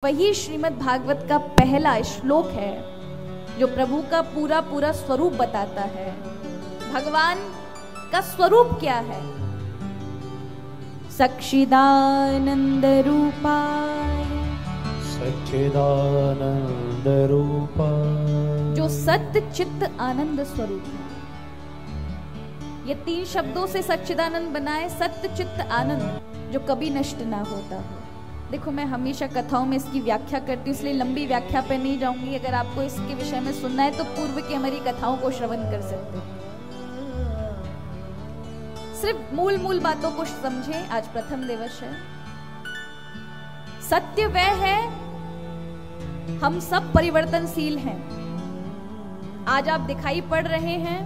वही श्रीमद् भागवत का पहला श्लोक है जो प्रभु का पूरा पूरा स्वरूप बताता है। भगवान का स्वरूप क्या है? सच्चिदानंद रूपाय, सच्चिदानंद रूपाय, जो सत्य चित्त आनंद स्वरूप है। ये 3 शब्दों से सच्चिदानंद बना है, सत्य चित्त आनंद, जो कभी नष्ट ना होता हो। देखो, मैं हमेशा कथाओं में इसकी व्याख्या करती हूँ, इसलिए लंबी व्याख्या पे नहीं जाऊंगी। अगर आपको इसके विषय में सुनना है तो पूर्व की हमारी कथाओं को श्रवण कर सकते हैं। सिर्फ मूल बातों को समझें। आज प्रथम दिवस है। सत्य वह है, हम सब परिवर्तनशील हैं। आज आप दिखाई पड़ रहे हैं,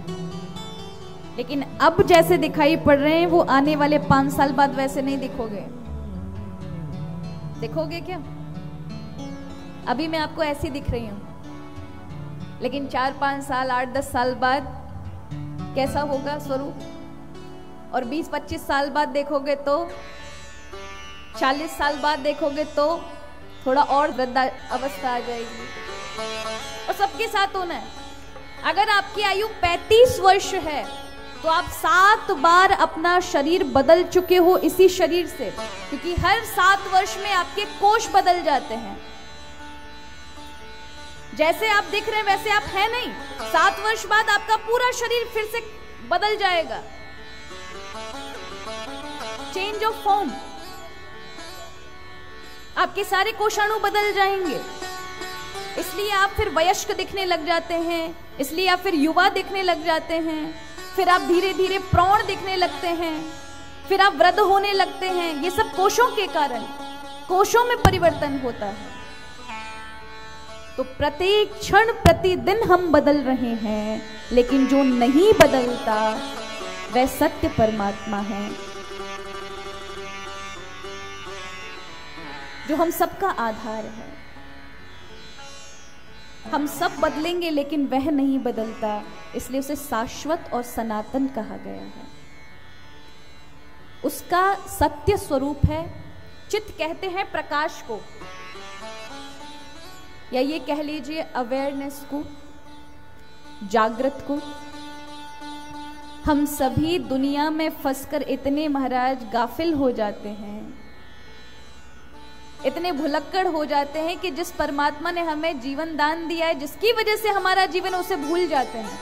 लेकिन अब जैसे दिखाई पड़ रहे हैं वो आने वाले 5 साल बाद वैसे नहीं दिखोगे। दिखोगे क्या? अभी मैं आपको ऐसी दिख रही हूं, लेकिन 4-5 साल, 8-10 साल बाद कैसा होगा स्वरूप? और 20-25 साल बाद देखोगे तो, 40 साल बाद देखोगे तो थोड़ा और वृद्धा अवस्था आ जाएगी। और सबके साथ होना है। अगर आपकी आयु 35 वर्ष है तो आप 7 बार अपना शरीर बदल चुके हो इसी शरीर से, क्योंकि हर 7 वर्ष में आपके कोष बदल जाते हैं। जैसे आप दिख रहे हैं वैसे आप हैं नहीं। 7 वर्ष बाद आपका पूरा शरीर फिर से बदल जाएगा। चेंज ऑफ फॉर्म, आपके सारे कोषाणु बदल जाएंगे। इसलिए आप फिर वयस्क दिखने लग जाते हैं, इसलिए आप फिर युवा दिखने लग जाते हैं, फिर आप धीरे धीरे प्रौढ़ दिखने लगते हैं, फिर आप वृद्ध होने लगते हैं। ये सब कोषों के कारण, कोषों में परिवर्तन होता है। तो प्रत्येक क्षण प्रतिदिन हम बदल रहे हैं, लेकिन जो नहीं बदलता वह सत्य परमात्मा है, जो हम सबका आधार है। हम सब बदलेंगे लेकिन वह नहीं बदलता, इसलिए उसे शाश्वत और सनातन कहा गया है। उसका सत्य स्वरूप है। चित्त कहते हैं प्रकाश को, या ये कह लीजिए अवेयरनेस को, जागृत को। हम सभी दुनिया में फंसकर इतने महाराज गाफिल हो जाते हैं, इतने भुलक्कड़ हो जाते हैं कि जिस परमात्मा ने हमें जीवन दान दिया है, जिसकी वजह से हमारा जीवन, उसे भूल जाते हैं।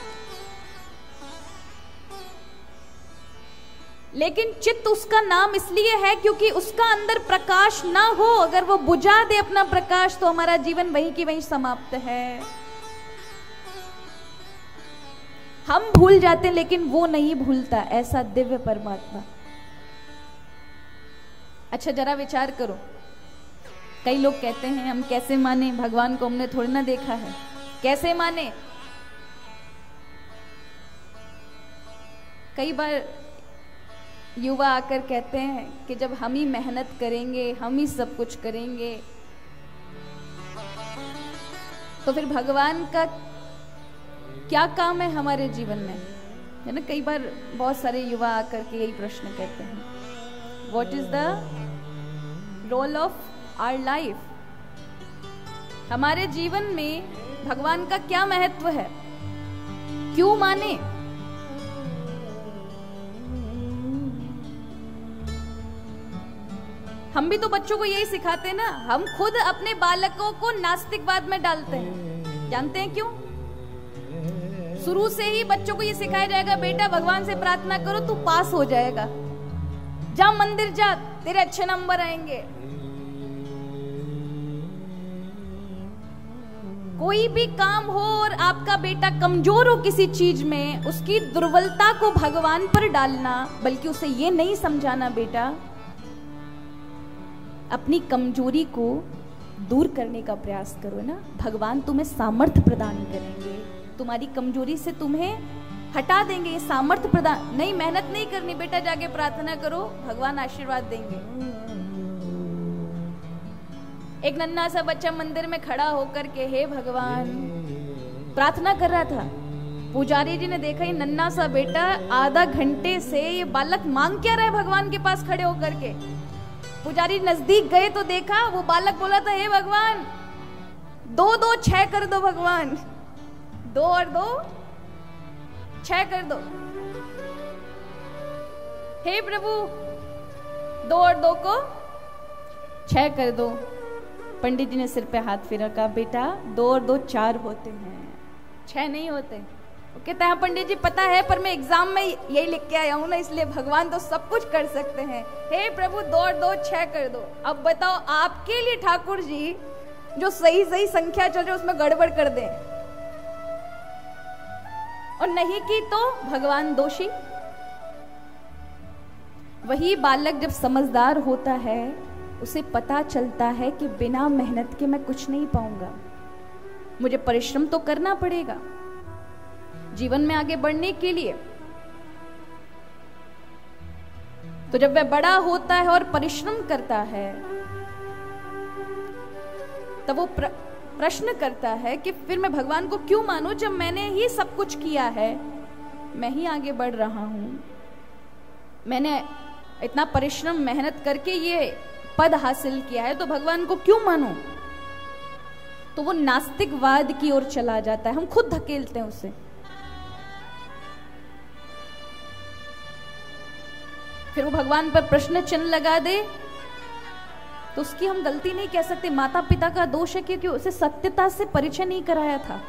लेकिन चित्त उसका नाम इसलिए है क्योंकि उसका अंदर प्रकाश ना हो। अगर वो बुझा दे अपना प्रकाश तो हमारा जीवन वहीं की वहीं समाप्त है। हम भूल जाते हैं लेकिन वो नहीं भूलता, ऐसा दिव्य परमात्मा। अच्छा, जरा विचार करो। कई लोग कहते हैं हम कैसे माने भगवान को, हमने थोड़ी ना देखा है, कैसे माने। कई बार युवा आकर कहते हैं कि जब हम ही मेहनत करेंगे, हम ही सब कुछ करेंगे, तो फिर भगवान का क्या काम है हमारे जीवन में, है ना। कई बार बहुत सारे युवा आकर के यही प्रश्न कहते हैं, what is the role of our life. हमारे जीवन में भगवान का क्या महत्व है, क्यों माने। हम भी तो बच्चों को यही सिखाते हैं ना। हम खुद अपने बालकों को नास्तिकवाद में डालते हैं। जानते हैं क्यों? शुरू से ही बच्चों को ये सिखाया जाएगा, बेटा भगवान से प्रार्थना करो तू पास हो जाएगा, जा मंदिर जा तेरे अच्छे नंबर आएंगे। कोई भी काम हो और आपका बेटा कमजोर हो किसी चीज में, उसकी दुर्बलता को भगवान पर डालना, बल्कि उसे ये नहीं समझाना बेटा अपनी कमजोरी को दूर करने का प्रयास करो ना, भगवान तुम्हें सामर्थ्य प्रदान करेंगे, तुम्हारी कमजोरी से तुम्हें हटा देंगे। ये सामर्थ्य प्रदान नहीं, मेहनत नहीं करनी बेटा, जाके प्रार्थना करो भगवान आशीर्वाद देंगे। एक नन्हा सा बच्चा मंदिर में खड़ा होकर के हे भगवान प्रार्थना कर रहा था। पुजारी जी ने देखा ये नन्हा सा बेटा आधा घंटे से ये बालक मांग क्या रहा है भगवान के पास खड़े होकर के। पुजारी नजदीक गए तो देखा वो बालक बोला था, हे भगवान 2 2 6 कर दो भगवान, 2 और 2 6 कर दो। हे प्रभु 2 और 2 को 6 कर दो। पंडित जी ने सिर पे हाथ फेरा, कहा बेटा 2 और 2 4 होते हैं, 6 नहीं होते। वो कहता है पंडित जी पता है, पर मैं एग्जाम में यही लिख के आया हूं ना, इसलिए भगवान तो सब कुछ कर सकते हैं। हे प्रभु 2 और 2 6 कर दो। अब बताओ आपके लिए ठाकुर जी जो सही सही संख्या चल रही उसमें गड़बड़ कर दें और नहीं की तो भगवान दोषी। वही बालक जब समझदार होता है उसे पता चलता है कि बिना मेहनत के मैं कुछ नहीं पाऊंगा, मुझे परिश्रम तो करना पड़ेगा जीवन में आगे बढ़ने के लिए। तो जब वह बड़ा होता है और परिश्रम करता है तब वो प्रश्न करता है कि फिर मैं भगवान को क्यों मानूं जब मैंने ही सब कुछ किया है, मैं ही आगे बढ़ रहा हूं, मैंने इतना परिश्रम मेहनत करके ये पद हासिल किया है, तो भगवान को क्यों मानूं। तो वो नास्तिकवाद की ओर चला जाता है, हम खुद धकेलते हैं उसे। फिर वो भगवान पर प्रश्न चिन्ह लगा दे तो उसकी हम गलती नहीं कह सकते, माता पिता का दोष है क्योंकि उसे सत्यता से परिचय नहीं कराया था।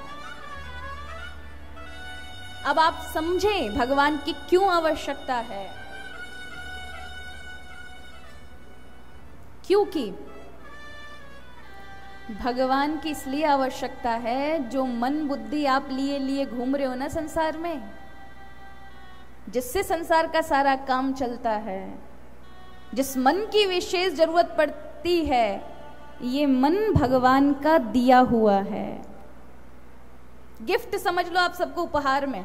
अब आप समझें भगवान की क्यों आवश्यकता है। क्योंकि भगवान की इसलिए आवश्यकता है, जो मन बुद्धि आप लिए लिए घूम रहे हो ना संसार में, जिससे संसार का सारा काम चलता है, जिस मन की विशेष जरूरत पड़ती है, ये मन भगवान का दिया हुआ है। गिफ्ट समझ लो आप सबको उपहार में।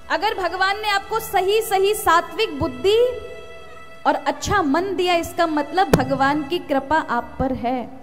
अगर भगवान ने आपको सही सही सात्विक बुद्धि और अच्छा मन दिया, इसका मतलब भगवान की कृपा आप पर है।